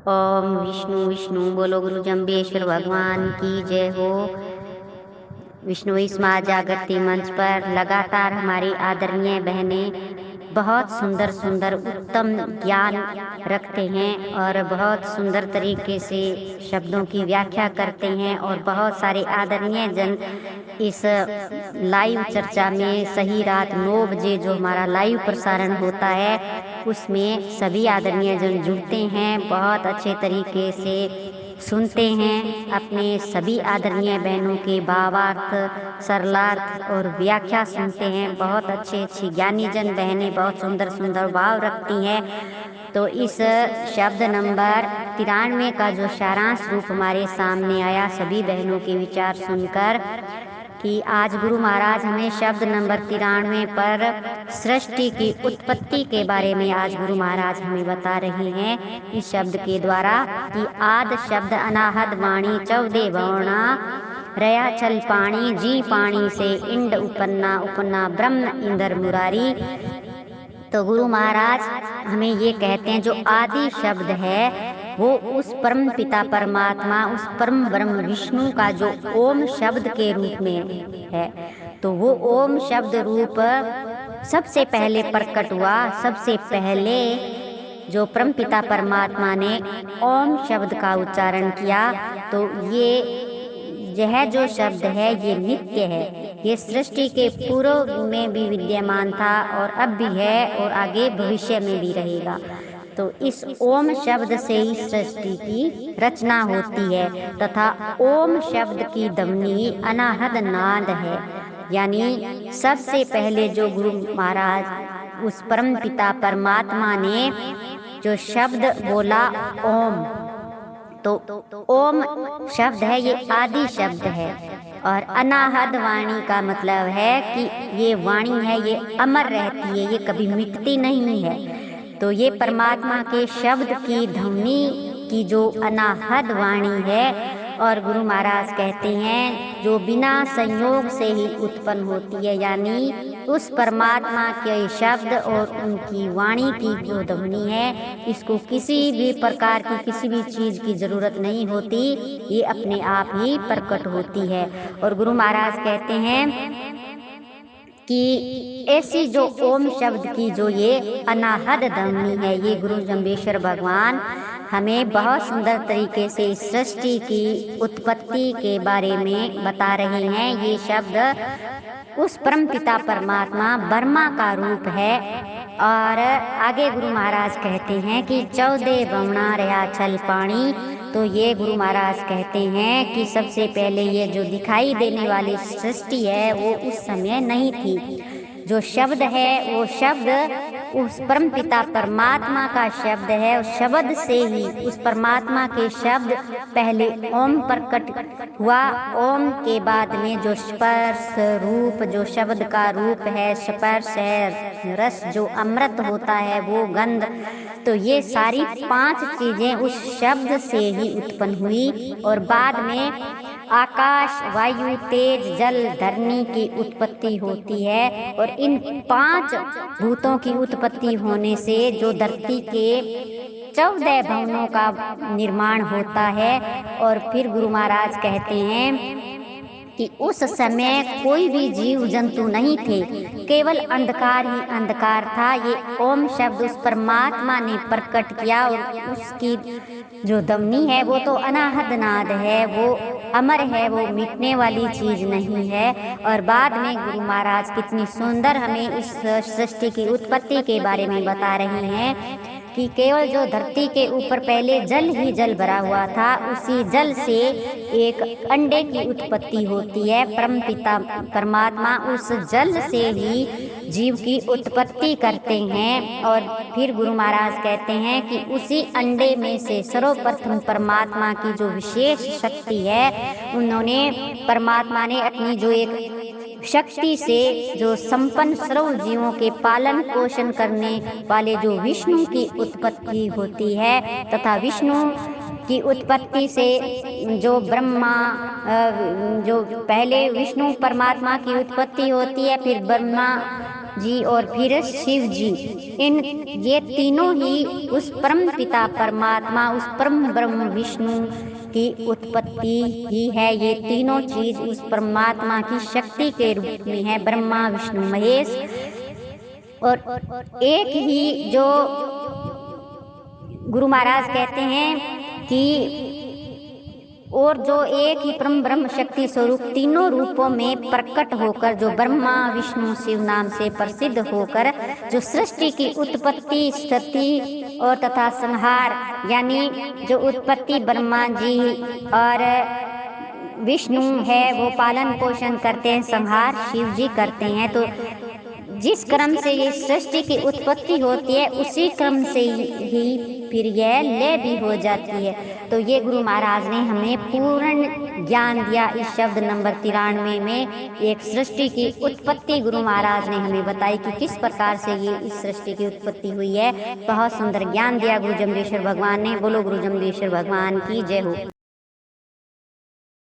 ओम विष्णु विष्णु बोलो गुरु जम्बेश्वर भगवान की जय हो। विष्णु समाज जागृति मंच पर लगातार हमारी आदरणीय बहनें बहुत सुंदर सुंदर उत्तम ज्ञान रखते हैं और बहुत सुंदर तरीके से शब्दों की व्याख्या करते हैं और बहुत सारे आदरणीय जन इस लाइव चर्चा में सही रात 9 बजे जो हमारा लाइव प्रसारण होता है उसमें सभी आदरणीय जन जुड़ते हैं, बहुत अच्छे तरीके से सुनते हैं, अपने सभी आदरणीय बहनों के भावार्थ सरलार्थ और व्याख्या सुनते हैं। बहुत अच्छी ज्ञानी जन बहनें बहुत सुंदर सुंदर भाव रखती हैं। तो इस शब्द नंबर 93 का जो सारांश रूप हमारे सामने आया सभी बहनों के विचार सुनकर कि आज गुरु महाराज हमें शब्द नंबर 93 पर सृष्टि की उत्पत्ति के बारे में आज गुरु महाराज हमें बता रहे हैं इस शब्द के द्वारा कि आद शब्द अनाहद वाणी चौदे वर्णा रया चल पाणी जी पाणी से इंड उपन्ना उपन्ना ब्रह्म इंदर मुरारी। तो गुरु महाराज हमें ये कहते हैं जो आदि शब्द है वो उस परम पिता परमात्मा उस परम ब्रह्म विष्णु का जो ओम शब्द के रूप में है। तो वो ओम शब्द रूप सबसे पहले प्रकट हुआ। सबसे पहले जो परम पिता परमात्मा ने ओम शब्द का उच्चारण किया तो यह जो शब्द है ये नित्य है। ये सृष्टि के पूर्व में भी विद्यमान था और अब भी है और आगे भविष्य में भी रहेगा। तो इस ओम शब्द से ही सृष्टि की रचना होती है तथा ओम शब्द की ध्वनि अनाहद नाद है। यानी सबसे पहले जो गुरु महाराज उस परम पिता परमात्मा ने जो शब्द बोला ओम, तो ओम शब्द है ये आदि शब्द है और अनाहद वाणी का मतलब है कि ये वाणी है ये अमर रहती है, ये कभी मिटती नहीं है। तो ये परमात्मा के शब्द की ध्वनि की जो अनाहद वाणी है और गुरु महाराज कहते हैं जो बिना संयोग से ही उत्पन्न होती है। यानी उस परमात्मा के शब्द और उनकी वाणी की जो ध्वनि है इसको किसी भी प्रकार की किसी भी चीज की जरूरत नहीं होती, ये अपने आप ही प्रकट होती है। और गुरु महाराज कहते हैं कि ऐसी जो ओम शब्द की जो ये अनाहद ध्वनि है ये गुरु जम्बेश्वर भगवान हमें बहुत सुंदर तरीके से सृष्टि की उत्पत्ति के बारे में बता रहे हैं। ये शब्द उस परम पिता परमात्मा ब्रह्मा का रूप है। और आगे गुरु महाराज कहते हैं कि 14 बवना रया छल पानी। तो ये गुरु महाराज कहते हैं कि सबसे पहले ये जो दिखाई देने वाली सृष्टि है वो उस समय नहीं थी। जो शब्द है वो शब्द उस परम पिता परमात्मा का शब्द है। उस शब्द से ही उस परमात्मा के शब्द पहले ओम प्रकट हुआ। ओम के बाद में जो स्पर्श रूप जो शब्द का रूप है, स्पर्श है, रस जो अमृत होता है, वो गंध, तो ये सारी 5 चीजें उस शब्द से ही उत्पन्न हुई। और बाद में आकाश वायु तेज जल धरनी की उत्पत्ति होती है। और इन 5 भूतों की उत्पत्ति होने से जो धरती के 14 भवनों का निर्माण होता है। और फिर गुरु महाराज कहते हैं कि उस समय कोई भी जीव जंतु नहीं थे, केवल अंधकार ही अंधकार था। ये ओम शब्द उस परमात्मा ने प्रकट किया और उसकी जो ध्वनि है वो तो अनाहद नाद है, वो अमर है, वो मिटने वाली चीज नहीं है। और बाद में गुरु महाराज कितनी सुंदर हमें इस सृष्टि की उत्पत्ति के बारे में बता रहे हैं कि केवल जो धरती के ऊपर पहले जल ही जल भरा हुआ था, उसी जल से एक अंडे की उत्पत्ति होती है। परम पिता परमात्मा उस जल से ही जीव की उत्पत्ति करते हैं। और फिर गुरु महाराज कहते हैं कि उसी अंडे में से सर्वप्रथम परमात्मा की जो विशेष शक्ति है, उन्होंने परमात्मा ने अपनी जो एक शक्ति से जो संपन्न सर्व जीवों के पालन पोषण करने वाले जो विष्णु की उत्पत्ति होती है, तथा विष्णु की उत्पत्ति से जो ब्रह्मा जो पहले विष्णु परमात्मा की उत्पत्ति होती है, फिर ब्रह्मा जी और फिर शिव जी, इन ये तीनों ही उस परम पिता परमात्मा, उस परम ब्रह्म विष्णु की उत्पत्ति ही है। ये तीनों चीज उस परमात्मा की शक्ति के रूप में है, ब्रह्मा विष्णु महेश। और एक ही जो गुरु महाराज कहते हैं कि और जो एक ही परम ब्रह्म शक्ति स्वरूप तीनों रूपों में प्रकट होकर, जो ब्रह्मा विष्णु शिव नाम से प्रसिद्ध होकर, जो सृष्टि की उत्पत्ति स्थिति और तथा संहार, यानी जो उत्पत्ति ब्रह्मा जी और विष्णु है वो पालन पोषण करते हैं, संहार शिव जी करते हैं। तो जिस क्रम से ये सृष्टि की उत्पत्ति होती है उसी क्रम से ही फिर यह लय भी हो जाती है। तो ये गुरु महाराज ने हमें पूर्ण ज्ञान दिया इस शब्द नंबर 93 में। एक सृष्टि की उत्पत्ति गुरु महाराज ने हमें बताई कि किस प्रकार से ये इस सृष्टि की उत्पत्ति हुई है। बहुत सुंदर ज्ञान दिया गुरु जम्बेश्वर भगवान ने। बोलो गुरु जम्बेश्वर भगवान की जय हो।